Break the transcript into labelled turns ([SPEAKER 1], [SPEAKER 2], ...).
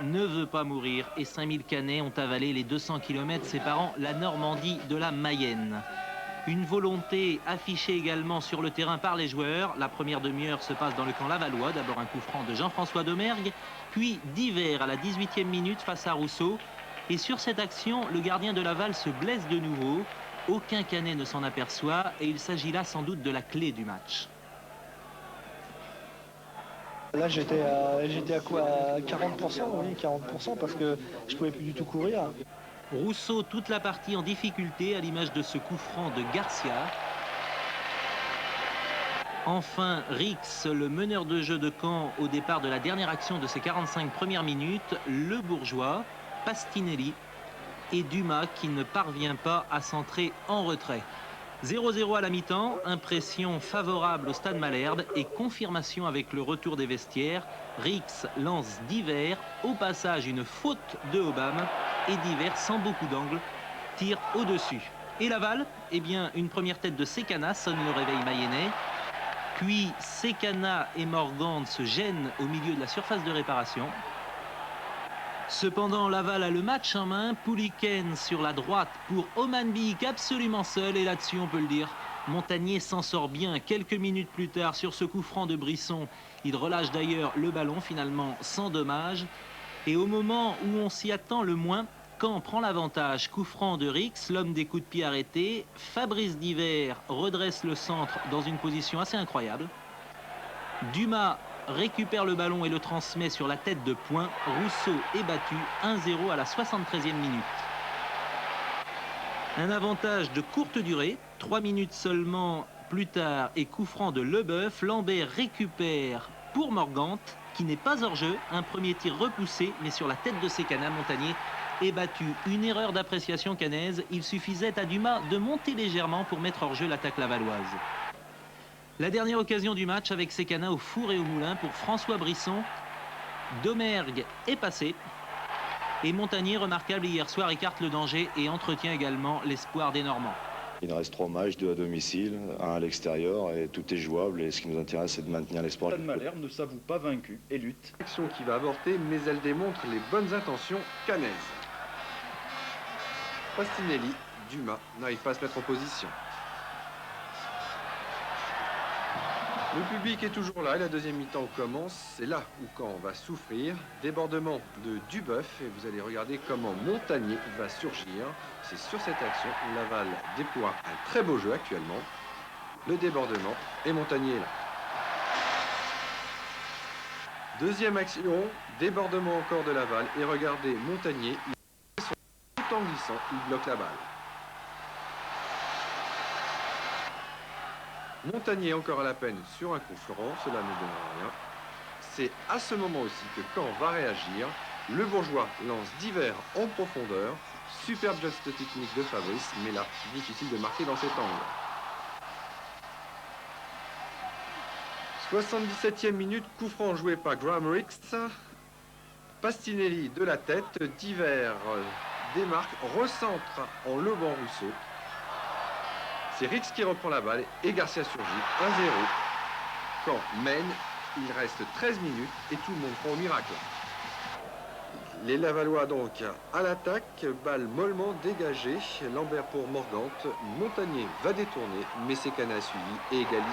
[SPEAKER 1] ne veut pas mourir et 5000 Canets ont avalé les 200 km séparant la Normandie de la Mayenne. Une volonté affichée également sur le terrain par les joueurs. La première demi-heure se passe dans le camp lavallois. D'abord un coup franc de Jean-François Domergue, puis Divers à la 18e minute face à Rousseau. Et sur cette action, le gardien de Laval se blesse de nouveau. Aucun Canet ne s'en aperçoit et il s'agit là sans doute de la clé du match.
[SPEAKER 2] Là, j'étais à quoi? À 40%, oui, 40%, parce que je pouvais plus du tout courir.
[SPEAKER 1] Rousseau, toute la partie en difficulté, à l'image de ce coup franc de Garcia. Enfin, Rix, le meneur de jeu de Caen au départ de la dernière action de ces 45 premières minutes. Le Bourgeois, Pastinelli et Dumas qui ne parvient pas à centrer en retrait. 0-0 à la mi-temps, impression favorable au Stade Malherbe et confirmation avec le retour des vestiaires. Rix lance Divers, au passage une faute de Obama et Divers sans beaucoup d'angle tire au-dessus. Et Laval, eh bien une première tête de Sekana sonne le réveil mayennais. Puis Sekana et Morgan se gênent au milieu de la surface de réparation. Cependant, Laval a le match en main. Pouliken sur la droite pour Oman Bik, absolument seul. Et là-dessus, on peut le dire, Montagnier s'en sort bien. Quelques minutes plus tard, sur ce coup franc de Brisson, il relâche d'ailleurs le ballon, finalement sans dommage. Et au moment où on s'y attend le moins, Caen prend l'avantage. Coup franc de Rix, l'homme des coups de pied arrêtés. Fabrice Divers redresse le centre dans une position assez incroyable. Dumas récupère le ballon et le transmet sur la tête de Point. Rousseau est battu 1-0 à la 73e minute. Un avantage de courte durée, 3 minutes seulement plus tard et coup franc de Leboeuf. Lambert récupère pour Morgante qui n'est pas hors jeu. Un premier tir repoussé mais sur la tête de Sekana. Montagnier est battu. Une erreur d'appréciation cannaise. Il suffisait à Dumas de monter légèrement pour mettre hors jeu l'attaque lavalloise. La dernière occasion du match avec Sekana au four et au moulin pour François Brisson. Domergue est passé. Et Montagnier, remarquable hier soir, écarte le danger et entretient également l'espoir des Normands.
[SPEAKER 3] Il reste 3 matchs, 2 à domicile, 1 à l'extérieur et tout est jouable. Et ce qui nous intéresse, c'est de maintenir l'espoir.
[SPEAKER 4] Stade Malherbe ne s'avoue pas vaincu et lutte.
[SPEAKER 5] Action qui va avorter, mais elle démontre les bonnes intentions cannaises. Pastinelli, Dumas n'arrive pas à se mettre en position. Le public est toujours là et la deuxième mi-temps commence. C'est là où Caen va souffrir. Débordement de Duboeuf et vous allez regarder comment Montagnier va surgir. C'est sur cette action où Laval déploie un très beau jeu actuellement. Le débordement et Montagnier est là. Deuxième action, débordement encore de Laval et regardez Montagnier. Tout en glissant, il bloque la balle. Montagnier encore à la peine sur un coup franc, cela ne donne rien. C'est à ce moment aussi que Caen va réagir. Le Bourgeois lance Divers en profondeur. Superbe geste technique de Fabrice, mais là, difficile de marquer dans cet angle. 77e minute, coup franc joué par Graham Rix. Pastinelli de la tête, Divers démarque, recentre en lobant Rousseau. C'est Rix qui reprend la balle et Garcia surgit. 1-0. Caen mène, il reste 13 minutes et tout le monde croit au miracle. Les Lavallois donc à l'attaque, balle mollement dégagée. Lambert pour Morgante. Montagnier va détourner, mais Sekana a suivi et égalise.